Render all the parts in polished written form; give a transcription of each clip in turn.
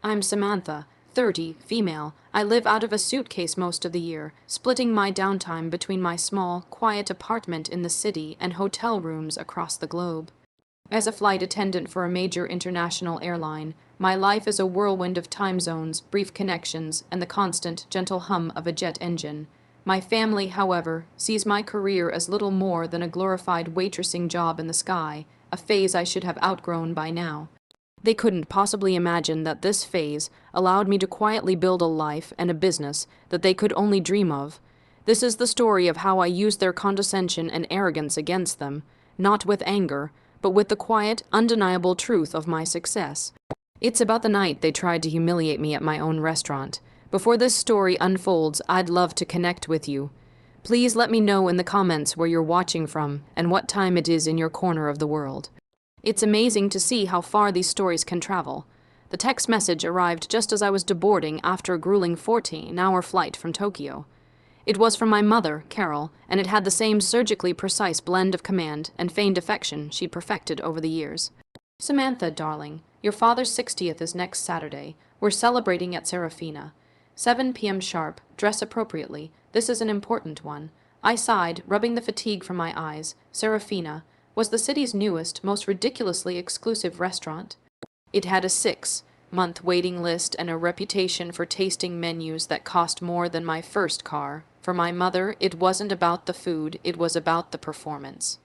I'm Samantha, 30, female. I live out of a suitcase most of the year, splitting my downtime between my small, quiet apartment in the city and hotel rooms across the globe. As a flight attendant for a major international airline, my life is a whirlwind of time zones, brief connections, and the constant, gentle hum of a jet engine. My family, however, sees my career as little more than a glorified waitressing job in the sky, a phase I should have outgrown by now. They couldn't possibly imagine that this phase allowed me to quietly build a life and a business that they could only dream of. This is the story of how I used their condescension and arrogance against them, not with anger, but with the quiet, undeniable truth of my success. It's about the night they tried to humiliate me at my own restaurant. Before this story unfolds, I'd love to connect with you. Please let me know in the comments where you're watching from and what time it is in your corner of the world. It's amazing to see how far these stories can travel. The text message arrived just as I was deboarding after a grueling 14-hour flight from Tokyo. It was from my mother, Carol, and it had the same surgically precise blend of command and feigned affection she'd perfected over the years. Samantha, darling, your father's 60th is next Saturday. We're celebrating at Serafina. 7 p.m. sharp, dress appropriately. This is an important one. I sighed, rubbing the fatigue from my eyes. Serafina was the city's newest, most ridiculously exclusive restaurant. It had a 6-month waiting list and a reputation for tasting menus that cost more than my first car. For my mother, it wasn't about the food, it was about the performance.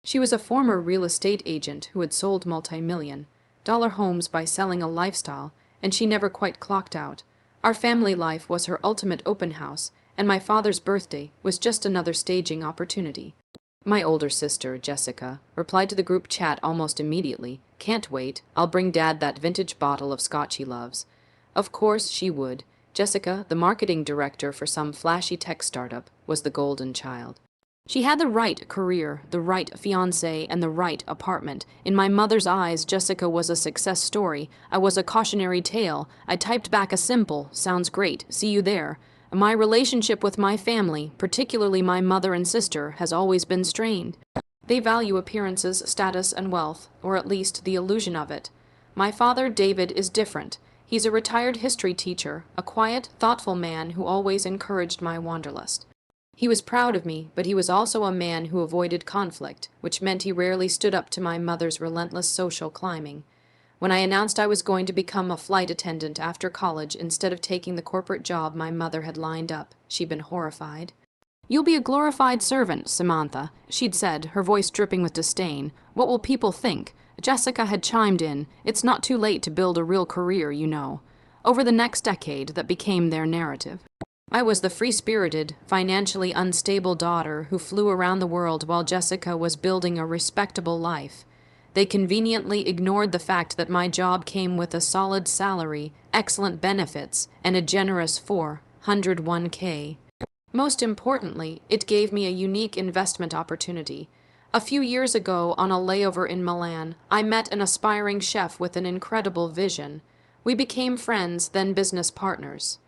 She was a former real estate agent who had sold multi-million-dollar homes by selling a lifestyle, and she never quite clocked out. Our family life was her ultimate open house, and my father's birthday was just another staging opportunity. My older sister, Jessica, replied to the group chat almost immediately. Can't wait. I'll bring Dad that vintage bottle of scotch he loves. Of course she would. Jessica, the marketing director for some flashy tech startup, was the golden child. She had the right career, the right fiancé, and the right apartment. In my mother's eyes, Jessica was a success story. I was a cautionary tale. I typed back a simple, sounds great, see you there. My relationship with my family, particularly my mother and sister, has always been strained. They value appearances, status, and wealth, or at least the illusion of it. My father, David, is different. He's a retired history teacher, a quiet, thoughtful man who always encouraged my wanderlust. He was proud of me, but he was also a man who avoided conflict, which meant he rarely stood up to my mother's relentless social climbing. When I announced I was going to become a flight attendant after college instead of taking the corporate job my mother had lined up, she'd been horrified. You'll be a glorified servant, Samantha, she'd said, her voice dripping with disdain. What will people think? Jessica had chimed in. It's not too late to build a real career, you know. Over the next decade, that became their narrative. I was the free-spirited, financially unstable daughter who flew around the world while Jessica was building a respectable life. They conveniently ignored the fact that my job came with a solid salary, excellent benefits, and a generous 401k. Most importantly, it gave me a unique investment opportunity. A few years ago, on a layover in Milan, I met an aspiring chef with an incredible vision. We became friends, then business partners.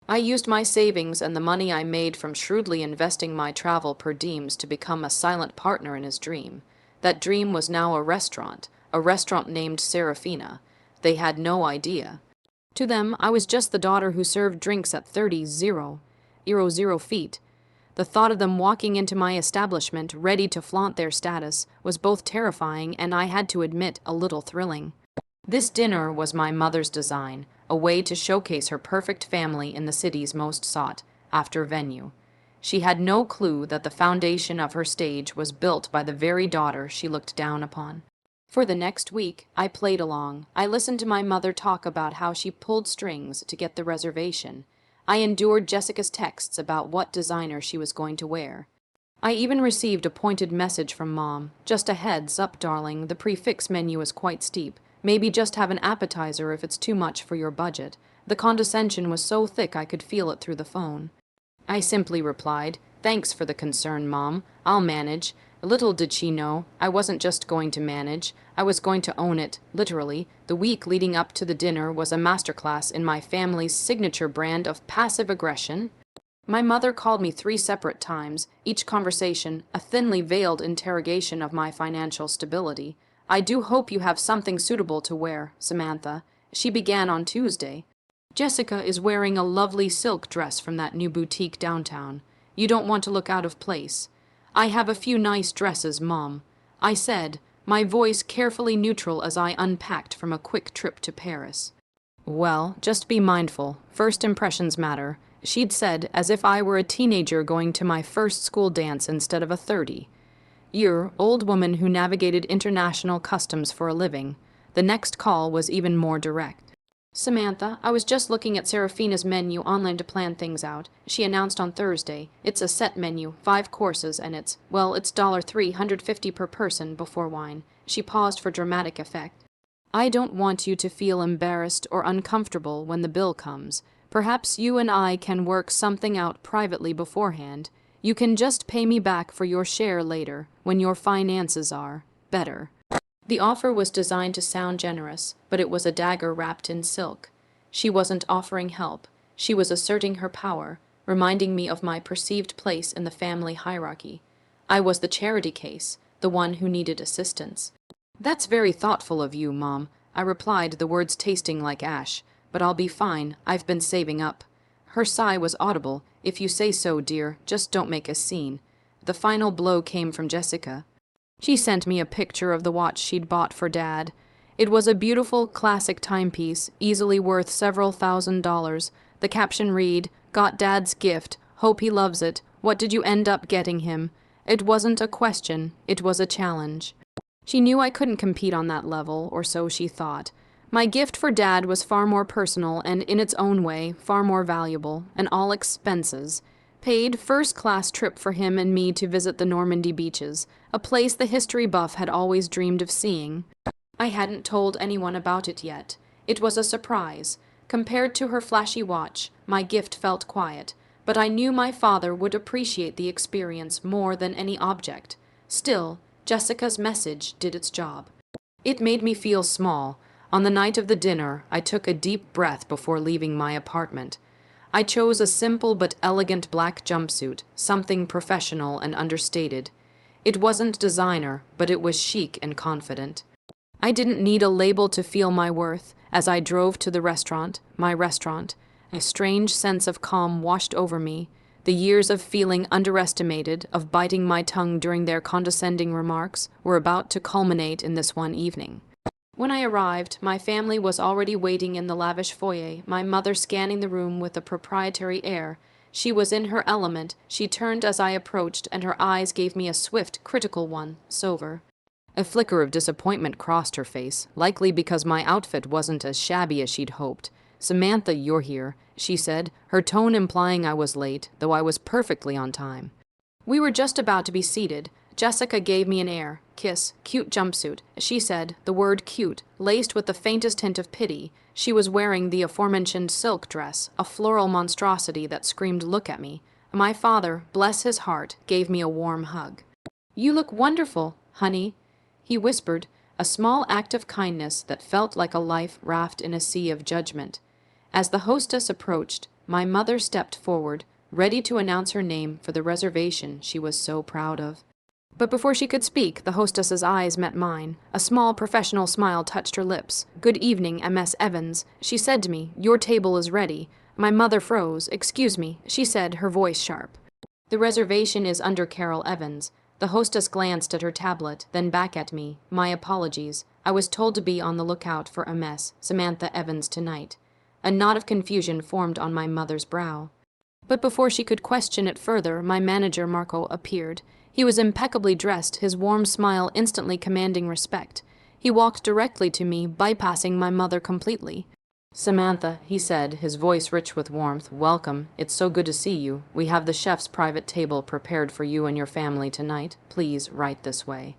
I used my savings and the money I made from shrewdly investing my travel per diems to become a silent partner in his dream. That dream was now a restaurant named Serafina. They had no idea. To them, I was just the daughter who served drinks at 30,000 feet. The thought of them walking into my establishment, ready to flaunt their status, was both terrifying and, I had to admit, a little thrilling. This dinner was my mother's design, a way to showcase her perfect family in the city's most sought-after venue. She had no clue that the foundation of her stage was built by the very daughter she looked down upon. For the next week, I played along. I listened to my mother talk about how she pulled strings to get the reservation. I endured Jessica's texts about what designer she was going to wear. I even received a pointed message from Mom. Just a heads up, darling, the prix-fixe menu is quite steep. Maybe just have an appetizer if it's too much for your budget. The condescension was so thick I could feel it through the phone. I simply replied, "Thanks for the concern, Mom. I'll manage." Little did she know, I wasn't just going to manage. I was going to own it, literally. The week leading up to the dinner was a masterclass in my family's signature brand of passive aggression. My mother called me 3 separate times, each conversation a thinly veiled interrogation of my financial stability. "I do hope you have something suitable to wear, Samantha. She began on Tuesday. Jessica is wearing a lovely silk dress from that new boutique downtown. You don't want to look out of place. I have a few nice dresses, Mom, I said, my voice carefully neutral as I unpacked from a quick trip to Paris. Well, just be mindful. First impressions matter, she'd said, as if I were a teenager going to my first school dance instead of a 30. You're old woman who navigated international customs for a living. The next call was even more direct. Samantha, I was just looking at Serafina's menu online to plan things out. She announced on Thursday. It's a set menu, 5 courses, and it's $350 per person before wine. She paused for dramatic effect. I don't want you to feel embarrassed or uncomfortable when the bill comes. Perhaps you and I can work something out privately beforehand. You can just pay me back for your share later, when your finances are better. The offer was designed to sound generous, but it was a dagger wrapped in silk. She wasn't offering help. She was asserting her power, reminding me of my perceived place in the family hierarchy. I was the charity case, the one who needed assistance. That's very thoughtful of you, Mom, I replied, the words tasting like ash. But I'll be fine. I've been saving up. Her sigh was audible. If you say so, dear, just don't make a scene. The final blow came from Jessica. She sent me a picture of the watch she'd bought for Dad. It was a beautiful, classic timepiece, easily worth several $1,000s. The caption read, "Got Dad's gift. Hope he loves it. What did you end up getting him?" It wasn't a question. It was a challenge. She knew I couldn't compete on that level, or so she thought. My gift for Dad was far more personal and, in its own way, far more valuable, and all expenses. Paid first-class trip for him and me to visit the Normandy beaches, a place the history buff had always dreamed of seeing. I hadn't told anyone about it yet. It was a surprise. Compared to her flashy watch, my gift felt quiet, but I knew my father would appreciate the experience more than any object. Still, Jessica's message did its job. It made me feel small. On the night of the dinner, I took a deep breath before leaving my apartment. I chose a simple but elegant black jumpsuit, something professional and understated. It wasn't designer, but it was chic and confident. I didn't need a label to feel my worth. As I drove to the restaurant, my restaurant, a strange sense of calm washed over me. The years of feeling underestimated, of biting my tongue during their condescending remarks, were about to culminate in this one evening. When I arrived, my family was already waiting in the lavish foyer, my mother scanning the room with a proprietary air. She was in her element. She turned as I approached, and her eyes gave me a swift, critical one, sober. A flicker of disappointment crossed her face, likely because my outfit wasn't as shabby as she'd hoped. "Samantha, you're here," she said, her tone implying I was late, though I was perfectly on time. We were just about to be seated. Jessica gave me an air, kiss, cute jumpsuit. She said, the word cute, laced with the faintest hint of pity. She was wearing the aforementioned silk dress, a floral monstrosity that screamed, "Look at me." My father, bless his heart, gave me a warm hug. "You look wonderful, honey," he whispered, a small act of kindness that felt like a life raft in a sea of judgment. As the hostess approached, my mother stepped forward, ready to announce her name for the reservation she was so proud of. But before she could speak, the hostess's eyes met mine. A small professional smile touched her lips. "Good evening, MS Evans," she said to me. "Your table is ready." My mother froze. "Excuse me," she said, her voice sharp. "The reservation is under Carol Evans." The hostess glanced at her tablet, then back at me. "My apologies. I was told to be on the lookout for MS Samantha Evans tonight." A knot of confusion formed on my mother's brow. But before she could question it further, my manager, Marco, appeared. He was impeccably dressed, his warm smile instantly commanding respect. He walked directly to me, bypassing my mother completely. "Samantha," he said, his voice rich with warmth, "welcome. It's so good to see you. We have the chef's private table prepared for you and your family tonight. Please, right this way."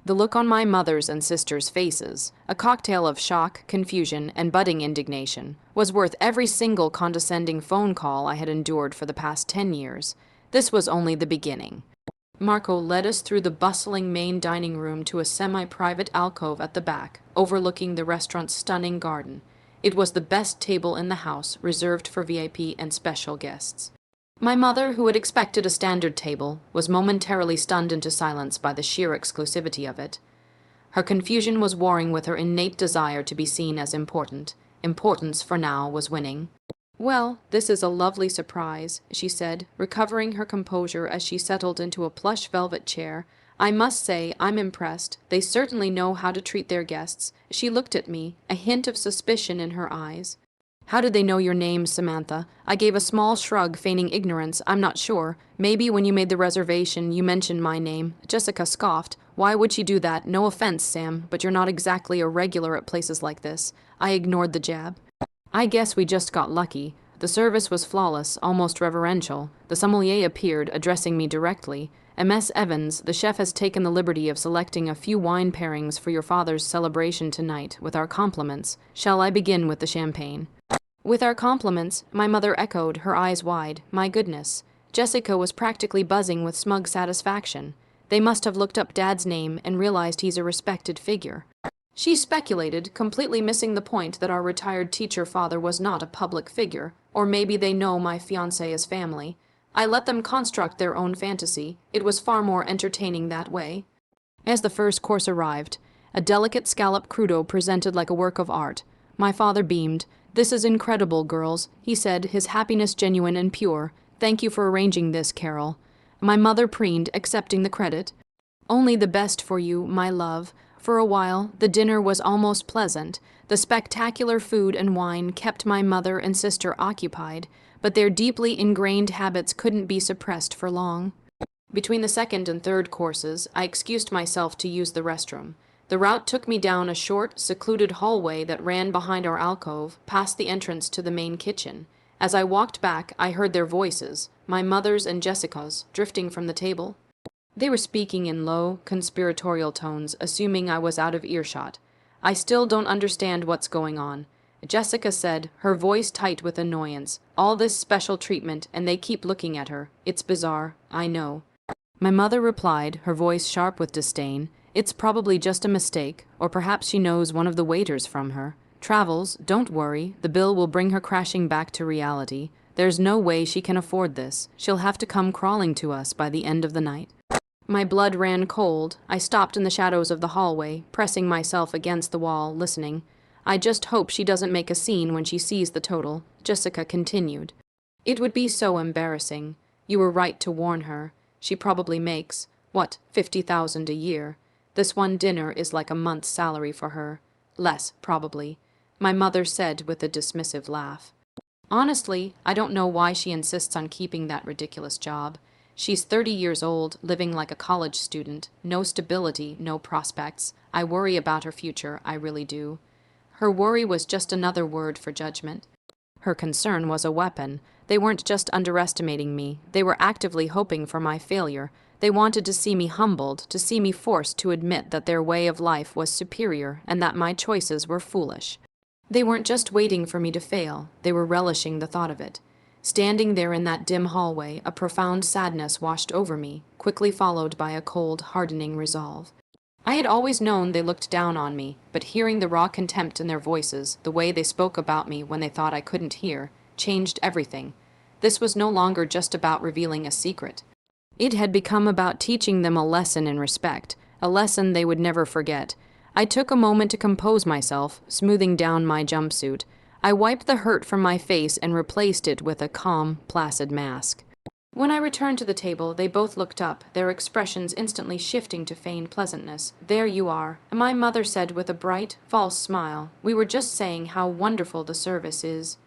The look on my mother's and sister's faces, a cocktail of shock, confusion, and budding indignation, was worth every single condescending phone call I had endured for the past 10 years. This was only the beginning. Marco led us through the bustling main dining room to a semi-private alcove at the back, overlooking the restaurant's stunning garden. It was the best table in the house, reserved for VIP and special guests. My mother, who had expected a standard table, was momentarily stunned into silence by the sheer exclusivity of it. Her confusion was warring with her innate desire to be seen as important. Importance for now was winning. "Well, this is a lovely surprise," she said, recovering her composure as she settled into a plush velvet chair. "I must say I'm impressed. They certainly know how to treat their guests." She looked at me, a hint of suspicion in her eyes. "How did they know your name, Samantha?" I gave a small shrug, feigning ignorance. "I'm not sure. Maybe when you made the reservation, you mentioned my name." Jessica scoffed. "Why would she do that? No offense, Sam, but you're not exactly a regular at places like this." I ignored the jab. "I guess we just got lucky." The service was flawless, almost reverential. The sommelier appeared, addressing me directly. "Ms. Evans, the chef has taken the liberty of selecting a few wine pairings for your father's celebration tonight, with our compliments. Shall I begin with the champagne?" "With our compliments," my mother echoed, her eyes wide. My goodness. Jessica was practically buzzing with smug satisfaction. They must have looked up Dad's name and realized he's a respected figure. She speculated, completely missing the point that our retired teacher father was not a public figure, or maybe they know my fiancé is family. I let them construct their own fantasy. It was far more entertaining that way. As the first course arrived, a delicate scallop crudo presented like a work of art. My father beamed. "This is incredible, girls," he said, his happiness genuine and pure. "Thank you for arranging this, Carol." My mother preened, accepting the credit. "Only the best for you, my love." For a while, the dinner was almost pleasant. The spectacular food and wine kept my mother and sister occupied, but their deeply ingrained habits couldn't be suppressed for long. Between the second and third courses, I excused myself to use the restroom. The route took me down a short, secluded hallway that ran behind our alcove, past the entrance to the main kitchen. As I walked back, I heard their voices, my mother's and Jessica's, drifting from the table. They were speaking in low, conspiratorial tones, assuming I was out of earshot. "I still don't understand what's going on," Jessica said, her voice tight with annoyance. "All this special treatment, and they keep looking at her. It's bizarre, I know." My mother replied, her voice sharp with disdain. "It's probably just a mistake, or perhaps she knows one of the waiters from her. Travels, don't worry, the bill will bring her crashing back to reality. There's no way she can afford this. She'll have to come crawling to us by the end of the night." My blood ran cold. I stopped in the shadows of the hallway, pressing myself against the wall, listening. "I just hope she doesn't make a scene when she sees the total," Jessica continued. "It would be so embarrassing. You were right to warn her. She probably makes, what, 50,000 a year. This one dinner is like a month's salary for her. Less, probably," my mother said with a dismissive laugh. "Honestly, I don't know why she insists on keeping that ridiculous job. She's 30 years old, living like a college student. No stability, no prospects. I worry about her future, I really do." Her worry was just another word for judgment. Her concern was a weapon. They weren't just underestimating me. They were actively hoping for my failure. They wanted to see me humbled, to see me forced to admit that their way of life was superior and that my choices were foolish. They weren't just waiting for me to fail. They were relishing the thought of it. Standing there in that dim hallway, a profound sadness washed over me, quickly followed by a cold, hardening resolve. I had always known they looked down on me, but hearing the raw contempt in their voices, the way they spoke about me when they thought I couldn't hear, changed everything. This was no longer just about revealing a secret. It had become about teaching them a lesson in respect, a lesson they would never forget. I took a moment to compose myself, smoothing down my jumpsuit. I wiped the hurt from my face and replaced it with a calm, placid mask. When I returned to the table, they both looked up, their expressions instantly shifting to feigned pleasantness. "There you are," my mother said with a bright, false smile. "We were just saying how wonderful the service is."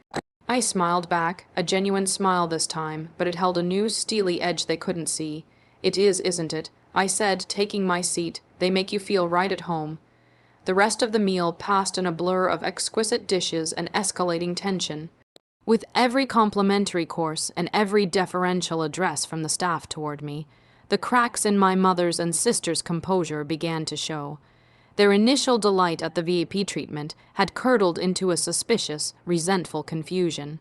I smiled back, a genuine smile this time, but it held a new, steely edge they couldn't see. "It is, isn't it?" I said, taking my seat. "They make you feel right at home." The rest of the meal passed in a blur of exquisite dishes and escalating tension. With every complimentary course and every deferential address from the staff toward me, the cracks in my mother's and sister's composure began to show. Their initial delight at the VIP treatment had curdled into a suspicious, resentful confusion.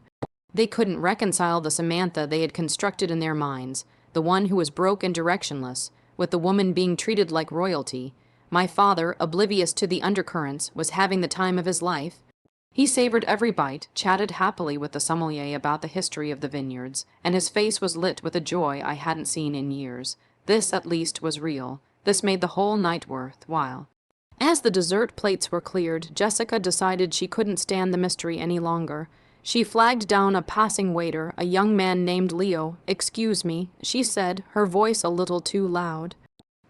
They couldn't reconcile the Samantha they had constructed in their minds, the one who was broke and directionless, with the woman being treated like royalty. My father, oblivious to the undercurrents, was having the time of his life. He savored every bite, chatted happily with the sommelier about the history of the vineyards, and his face was lit with a joy I hadn't seen in years. This, at least, was real. This made the whole night worthwhile. As the dessert plates were cleared, Jessica decided she couldn't stand the mystery any longer. She flagged down a passing waiter, a young man named Leo. "Excuse me," she said, her voice a little too loud.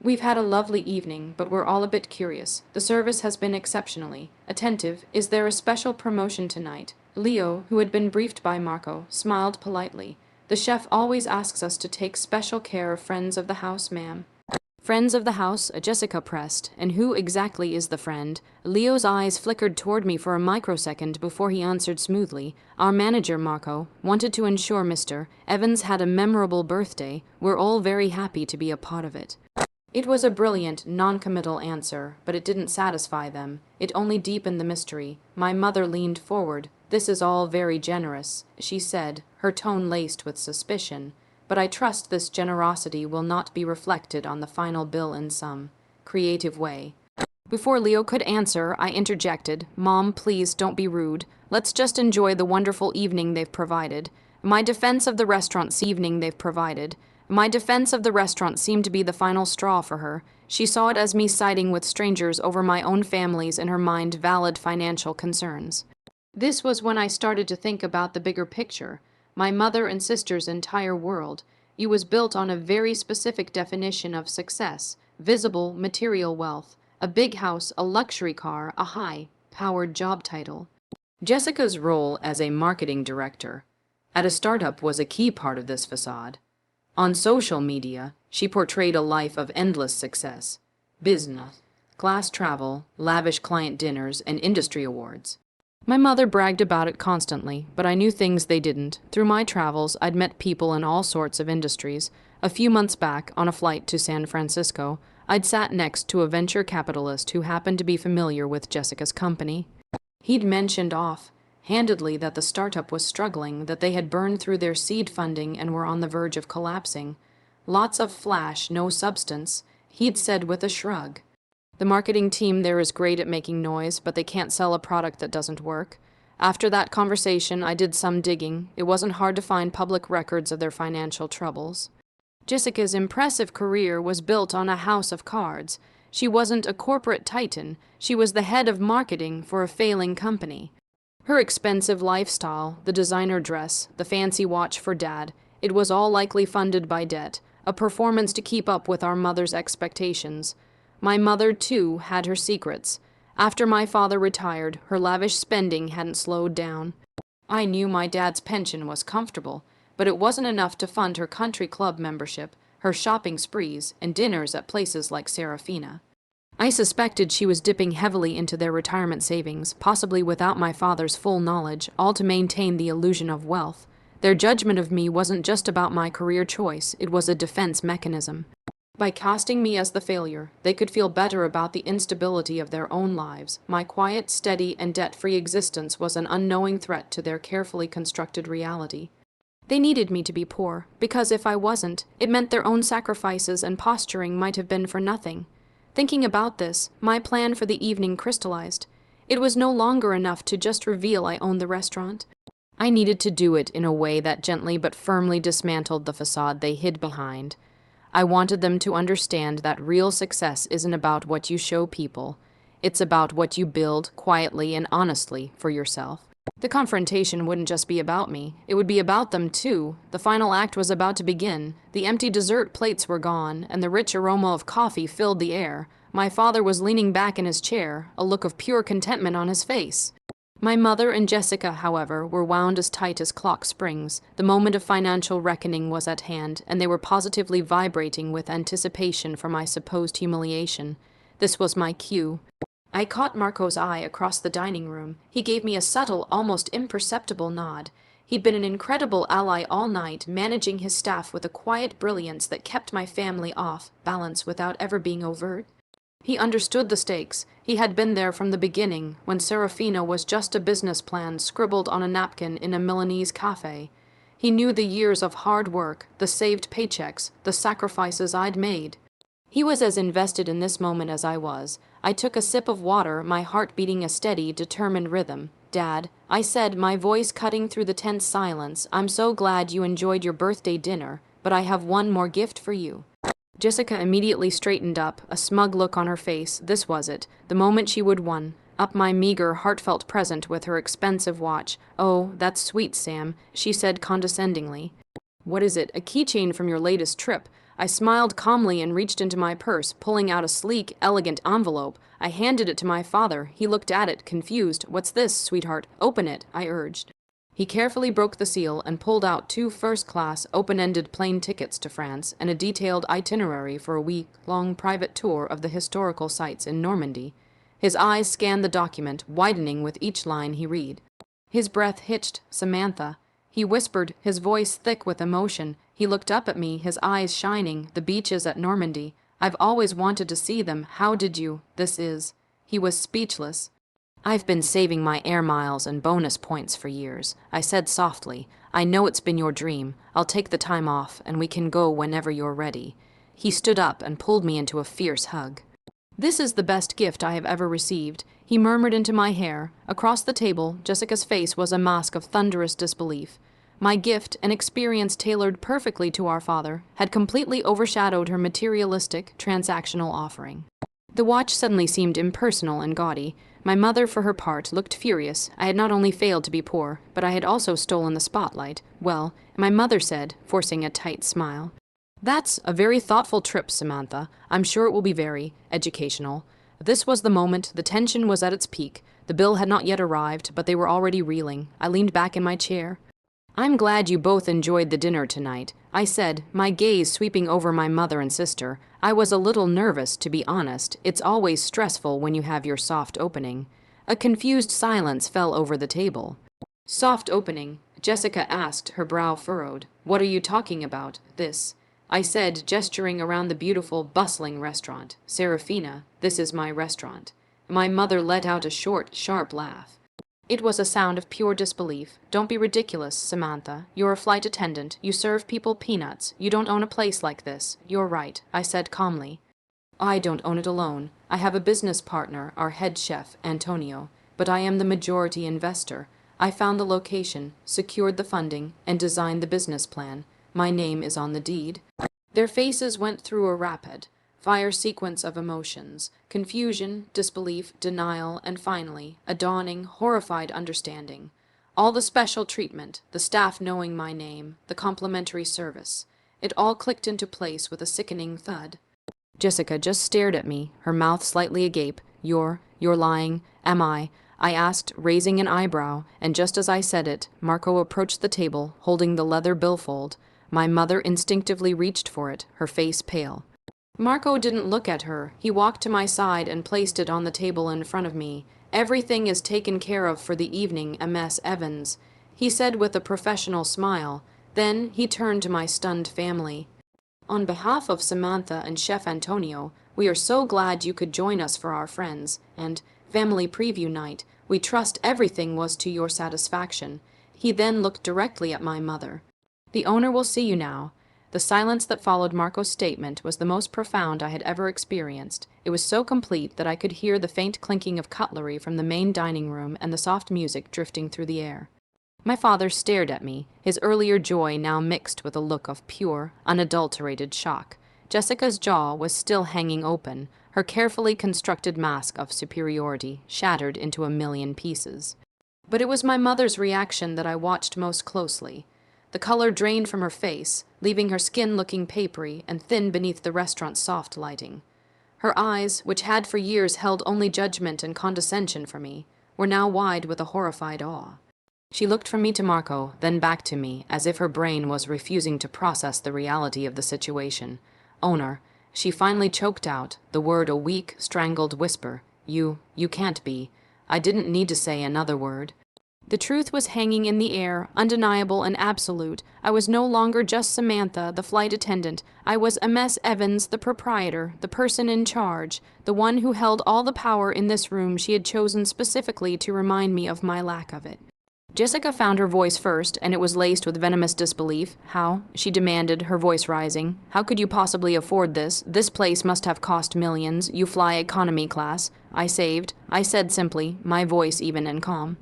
"We've had a lovely evening, but we're all a bit curious. The service has been exceptionally attentive. Is there a special promotion tonight?" Leo, who had been briefed by Marco, smiled politely. "The chef always asks us to take special care of friends of the house, ma'am." "Friends of the house," Jessica pressed. "And who exactly is the friend?" Leo's eyes flickered toward me for a microsecond before he answered smoothly. "Our manager, Marco, wanted to ensure Mr. Evans had a memorable birthday. We're all very happy to be a part of it." It was a brilliant, non-committal answer, but it didn't satisfy them. It only deepened the mystery. My mother leaned forward. "This is all very generous," she said, her tone laced with suspicion. "But I trust this generosity will not be reflected on the final bill in some creative way." Before Leo could answer, I interjected, "Mom, please don't be rude. Let's just enjoy the wonderful evening they've provided." My defense of the restaurant seemed to be the final straw for her. She saw it as me siding with strangers over my own family's, in her mind, valid financial concerns. This was when I started to think about the bigger picture. My mother and sister's entire world. It was built on a very specific definition of success: visible, material wealth, a big house, a luxury car, a high-powered job title. Jessica's role as a marketing director at a startup was a key part of this facade. On social media, she portrayed a life of endless success: business, class travel, lavish client dinners, and industry awards. My mother bragged about it constantly, but I knew things they didn't. Through my travels, I'd met people in all sorts of industries. A few months back, on a flight to San Francisco, I'd sat next to a venture capitalist who happened to be familiar with Jessica's company. He'd mentioned off-handedly that the startup was struggling, that they had burned through their seed funding and were on the verge of collapsing. "Lots of flash, no substance," he'd said with a shrug. "The marketing team there is great at making noise, but they can't sell a product that doesn't work." After that conversation, I did some digging. It wasn't hard to find public records of their financial troubles. Jessica's impressive career was built on a house of cards. She wasn't a corporate titan. She was the head of marketing for a failing company. Her expensive lifestyle, the designer dress, the fancy watch for Dad, it was all likely funded by debt, a performance to keep up with our mother's expectations. My mother, too, had her secrets. After my father retired, her lavish spending hadn't slowed down. I knew my dad's pension was comfortable, but it wasn't enough to fund her country club membership, her shopping sprees, and dinners at places like Serafina. I suspected she was dipping heavily into their retirement savings, possibly without my father's full knowledge, all to maintain the illusion of wealth. Their judgment of me wasn't just about my career choice, it was a defense mechanism. By casting me as the failure, they could feel better about the instability of their own lives. My quiet, steady, and debt-free existence was an unknowing threat to their carefully constructed reality. They needed me to be poor, because if I wasn't, it meant their own sacrifices and posturing might have been for nothing. Thinking about this, my plan for the evening crystallized. It was no longer enough to just reveal I owned the restaurant. I needed to do it in a way that gently but firmly dismantled the facade they hid behind. I wanted them to understand that real success isn't about what you show people. It's about what you build quietly and honestly for yourself. The confrontation wouldn't just be about me. It would be about them, too. The final act was about to begin. The empty dessert plates were gone, and the rich aroma of coffee filled the air. My father was leaning back in his chair, a look of pure contentment on his face. My mother and Jessica, however, were wound as tight as clock springs. The moment of financial reckoning was at hand, and they were positively vibrating with anticipation for my supposed humiliation. This was my cue. I caught Marco's eye across the dining room. He gave me a subtle, almost imperceptible nod. He'd been an incredible ally all night, managing his staff with a quiet brilliance that kept my family off balance without ever being overt. He understood the stakes. He had been there from the beginning, when Serafina was just a business plan scribbled on a napkin in a Milanese cafe. He knew the years of hard work, the saved paychecks, the sacrifices I'd made. He was as invested in this moment as I was. I took a sip of water, my heart beating a steady, determined rhythm. "Dad," I said, my voice cutting through the tense silence, "I'm so glad you enjoyed your birthday dinner, but I have one more gift for you." Jessica immediately straightened up, a smug look on her face. This was it, the moment she would won. Up my meager, heartfelt present with her expensive watch. "Oh, that's sweet, Sam," she said condescendingly. "What is it? A keychain from your latest trip." I smiled calmly and reached into my purse, pulling out a sleek, elegant envelope. I handed it to my father. He looked at it, confused. "What's this, sweetheart? Open it," I urged. He carefully broke the seal and pulled out 2 first-class, open-ended plane tickets to France and a detailed itinerary for a week-long private tour of the historical sites in Normandy. His eyes scanned the document, widening with each line he read. His breath hitched. "Samantha," he whispered, his voice thick with emotion. He looked up at me, his eyes shining. "The beaches at Normandy. I've always wanted to see them. How did you? This is..." He was speechless. "I've been saving my air miles and bonus points for years," I said softly. "I know it's been your dream. I'll take the time off, and we can go whenever you're ready." He stood up and pulled me into a fierce hug. "This is the best gift I have ever received," he murmured into my hair. Across the table, Jessica's face was a mask of thunderous disbelief. My gift, an experience tailored perfectly to our father, had completely overshadowed her materialistic, transactional offering. The watch suddenly seemed impersonal and gaudy. My mother, for her part, looked furious. I had not only failed to be poor, but I had also stolen the spotlight. "Well," my mother said, forcing a tight smile, "that's a very thoughtful trip, Samantha. I'm sure it will be very educational." This was the moment. The tension was at its peak. The bill had not yet arrived, but they were already reeling. I leaned back in my chair. "I'm glad you both enjoyed the dinner tonight," I said, my gaze sweeping over my mother and sister. I was a little nervous, to be honest. It's always stressful when you have your soft opening. A confused silence fell over the table. "Soft opening?" Jessica asked, her brow furrowed. "What are you talking about? This?" I said, gesturing around the beautiful, bustling restaurant. "Serafina, this is my restaurant." My mother let out a short, sharp laugh. It was a sound of pure disbelief. "Don't be ridiculous, Samantha. You're a flight attendant. You serve people peanuts. You don't own a place like this." "You're right," I said calmly. "I don't own it alone. I have a business partner, our head chef, Antonio, but I am the majority investor. I found the location, secured the funding, and designed the business plan. My name is on the deed." Their faces went through a rapid fire sequence of emotions: confusion, disbelief, denial, and finally, a dawning, horrified understanding. All the special treatment, the staff knowing my name, the complimentary service, it all clicked into place with a sickening thud. Jessica just stared at me, her mouth slightly agape. You're lying, am I?" I asked, raising an eyebrow, and just as I said it, Marco approached the table, holding the leather billfold. My mother instinctively reached for it, her face pale. Marco didn't look at her. He walked to my side and placed it on the table in front of me. "Everything is taken care of for the evening, Ms. Evans," he said with a professional smile. Then he turned to my stunned family. "On behalf of Samantha and Chef Antonio, we are so glad you could join us for our friends and family preview night. We trust everything was to your satisfaction." He then looked directly at my mother. "The owner will see you now." The silence that followed Marco's statement was the most profound I had ever experienced. It was so complete that I could hear the faint clinking of cutlery from the main dining room and the soft music drifting through the air. My father stared at me, his earlier joy now mixed with a look of pure, unadulterated shock. Jessica's jaw was still hanging open, her carefully constructed mask of superiority shattered into a million pieces. But it was my mother's reaction that I watched most closely. The color drained from her face, leaving her skin looking papery and thin beneath the restaurant's soft lighting. Her eyes, which had for years held only judgment and condescension for me, were now wide with a horrified awe. She looked from me to Marco, then back to me, as if her brain was refusing to process the reality of the situation. "Owner," she finally choked out, the word a weak, strangled whisper. You can't be." I didn't need to say another word. The truth was hanging in the air, undeniable and absolute. I was no longer just Samantha, the flight attendant. I was Ms. Evans, the proprietor, the person in charge, the one who held all the power in this room she had chosen specifically to remind me of my lack of it. Jessica found her voice first, and it was laced with venomous disbelief. "How?" she demanded, her voice rising. "How could you possibly afford this? This place must have cost millions. You fly economy class." I said simply, my voice even and calm.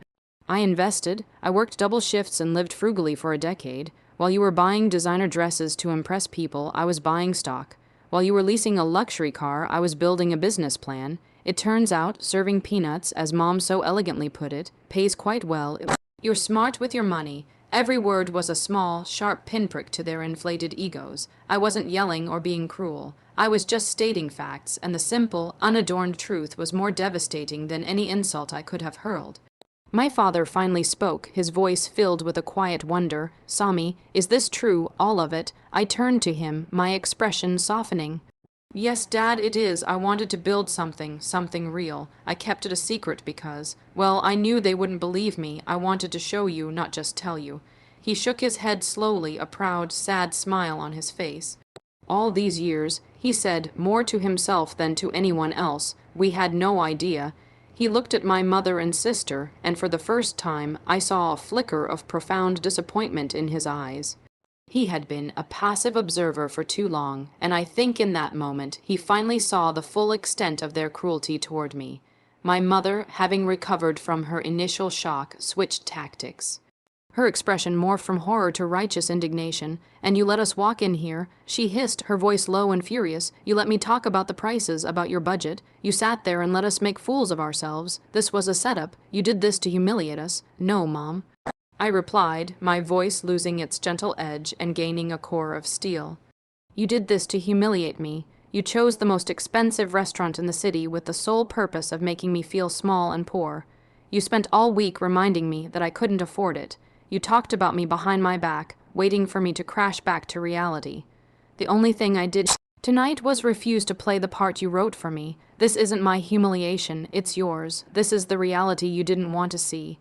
"I invested. I worked double shifts and lived frugally for a decade. While you were buying designer dresses to impress people, I was buying stock. While you were leasing a luxury car, I was building a business plan. It turns out, serving peanuts, as Mom so elegantly put it, pays quite well. You're smart with your money. Every word was a small, sharp pinprick to their inflated egos. I wasn't yelling or being cruel. I was just stating facts, and the simple, unadorned truth was more devastating than any insult I could have hurled. My father finally spoke, his voice filled with a quiet wonder. "Sami, is this true, all of it?" I turned to him, my expression softening. "Yes, Dad, it is. I wanted to build something real. I kept it a secret because, well, I knew they wouldn't believe me. I wanted to show you, not just tell you." He shook his head slowly, a proud, sad smile on his face. "All these years," he said, more to himself than to anyone else, "we had no idea." He looked at my mother and sister, and for the first time I saw a flicker of profound disappointment in his eyes. He had been a passive observer for too long, and I think in that moment he finally saw the full extent of their cruelty toward me. My mother, having recovered from her initial shock, switched tactics. Her expression morphed from horror to righteous indignation. "And you let us walk in here," she hissed, her voice low and furious. "You let me talk about the prices, about your budget. You sat there and let us make fools of ourselves. This was a setup. You did this to humiliate us." "No, Mom," I replied, my voice losing its gentle edge and gaining a core of steel. "You did this to humiliate me. You chose the most expensive restaurant in the city with the sole purpose of making me feel small and poor. You spent all week reminding me that I couldn't afford it. You talked about me behind my back, waiting for me to crash back to reality. The only thing I did tonight was refuse to play the part you wrote for me. This isn't my humiliation, it's yours. This is the reality you didn't want to see."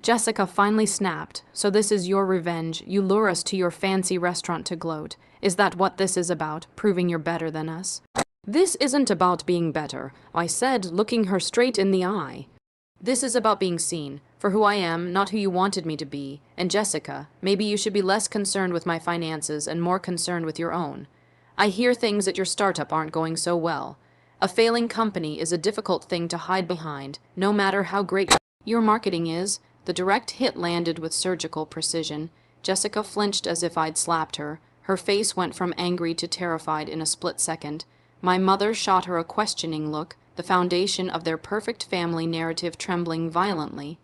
Jessica finally snapped. "So this is your revenge. You lure us to your fancy restaurant to gloat. Is that what this is about, proving you're better than us?" "This isn't about being better," I said, looking her straight in the eye. "This is about being seen, for who I am, not who you wanted me to be. And Jessica, maybe you should be less concerned with my finances and more concerned with your own. I hear things at your startup aren't going so well. A failing company is a difficult thing to hide behind, no matter how great your marketing is." The direct hit landed with surgical precision. Jessica flinched as if I'd slapped her. Her face went from angry to terrified in a split second. My mother shot her a questioning look, the foundation of their perfect family narrative trembling violently.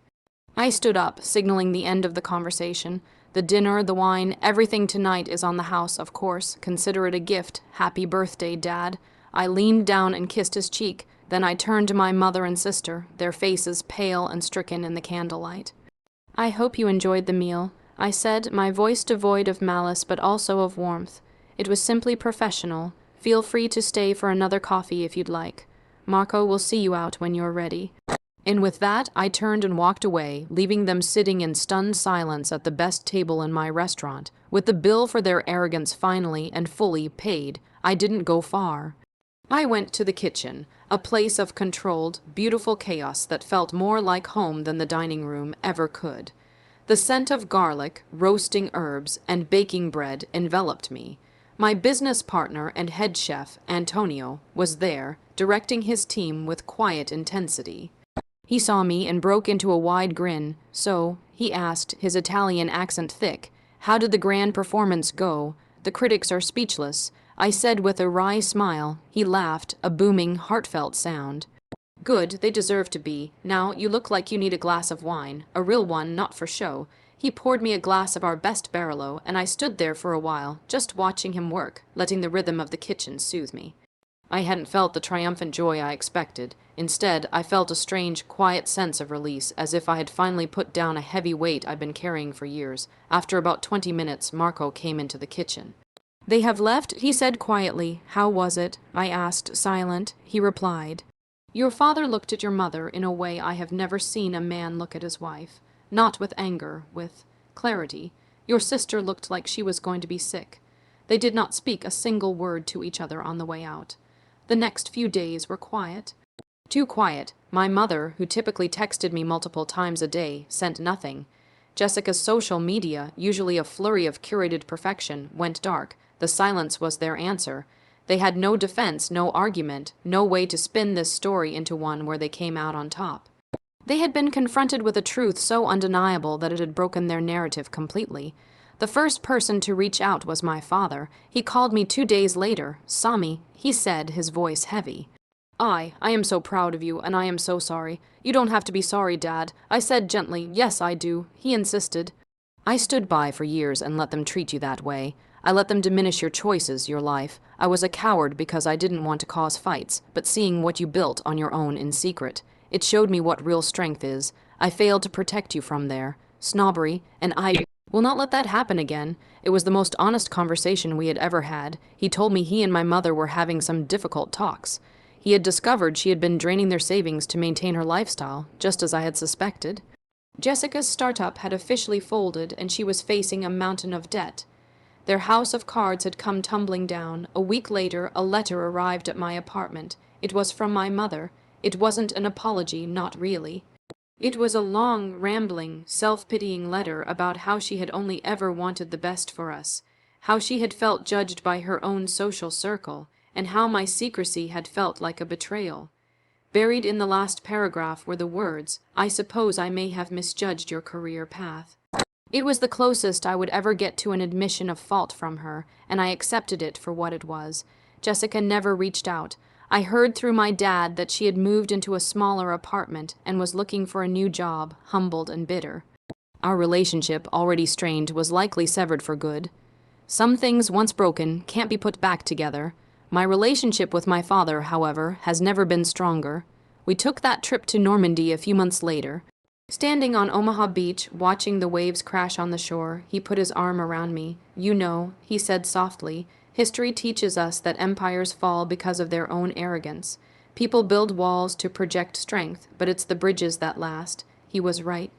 I stood up, signaling the end of the conversation. "The dinner, the wine, everything tonight is on the house, of course. Consider it a gift. Happy birthday, Dad." I leaned down and kissed his cheek. Then I turned to my mother and sister, their faces pale and stricken in the candlelight. "I hope you enjoyed the meal," I said, my voice devoid of malice but also of warmth. "It was simply professional. Feel free to stay for another coffee if you'd like. Marco will see you out when you're ready." And with that, I turned and walked away, leaving them sitting in stunned silence at the best table in my restaurant. With the bill for their arrogance finally and fully paid, I didn't go far. I went to the kitchen, a place of controlled, beautiful chaos that felt more like home than the dining room ever could. The scent of garlic, roasting herbs, and baking bread enveloped me. My business partner and head chef, Antonio, was there, directing his team with quiet intensity. He saw me and broke into a wide grin. "So," he asked, his Italian accent thick, "how did the grand performance go? The critics are speechless." I said with a wry smile. He laughed, a booming, heartfelt sound. "Good, they deserve to be. Now, you look like you need a glass of wine. A real one, not for show." He poured me a glass of our best Barolo, and I stood there for a while, just watching him work, letting the rhythm of the kitchen soothe me. I hadn't felt the triumphant joy I expected. Instead, I felt a strange, quiet sense of release, as if I had finally put down a heavy weight I'd been carrying for years. After about 20 minutes, Marco came into the kitchen. "They have left," he said quietly. "How was it?" I asked, silent. He replied, "Your father looked at your mother in a way I have never seen a man look at his wife. Not with anger, with clarity. Your sister looked like she was going to be sick." They did not speak a single word to each other on the way out. The next few days were quiet. Too quiet. My mother, who typically texted me multiple times a day, sent nothing. Jessica's social media, usually a flurry of curated perfection, went dark. The silence was their answer. They had no defense, no argument, no way to spin this story into one where they came out on top. They had been confronted with a truth so undeniable that it had broken their narrative completely. The first person to reach out was my father. He called me 2 days later. Saw me, he said, his voice heavy. I am so proud of you, and I am so sorry. You don't have to be sorry, Dad. I said gently, yes, I do. He insisted. I stood by for years and let them treat you that way. I let them diminish your choices, your life. I was a coward because I didn't want to cause fights, but seeing what you built on your own in secret, it showed me what real strength is. I failed to protect you from their snobbery, and I will not let that happen again. It was the most honest conversation we had ever had. He told me he and my mother were having some difficult talks. He had discovered she had been draining their savings to maintain her lifestyle, just as I had suspected. Jessica's startup had officially folded, and she was facing a mountain of debt. Their house of cards had come tumbling down. A week later, a letter arrived at my apartment. It was from my mother. It wasn't an apology, not really. It was a long, rambling, self-pitying letter about how she had only ever wanted the best for us, how she had felt judged by her own social circle, and how my secrecy had felt like a betrayal. Buried in the last paragraph were the words, "I suppose I may have misjudged your career path." It was the closest I would ever get to an admission of fault from her, and I accepted it for what it was. Jessica never reached out. I heard through my dad that she had moved into a smaller apartment and was looking for a new job, humbled and bitter. Our relationship, already strained, was likely severed for good. Some things, once broken, can't be put back together. My relationship with my father, however, has never been stronger. We took that trip to Normandy a few months later. Standing on Omaha Beach, watching the waves crash on the shore, he put his arm around me. "You know," he said softly, "history teaches us that empires fall because of their own arrogance. People build walls to project strength, but it's the bridges that last." He was right.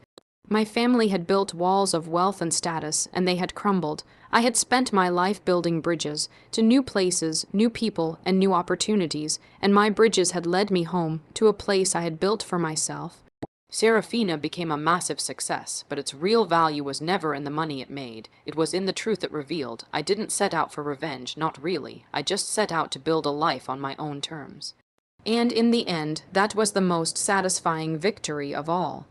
My family had built walls of wealth and status, and they had crumbled. I had spent my life building bridges to new places, new people, and new opportunities, and my bridges had led me home to a place I had built for myself. Serafina became a massive success, but its real value was never in the money it made. It was in the truth it revealed. I didn't set out for revenge, not really. I just set out to build a life on my own terms. And in the end, that was the most satisfying victory of all.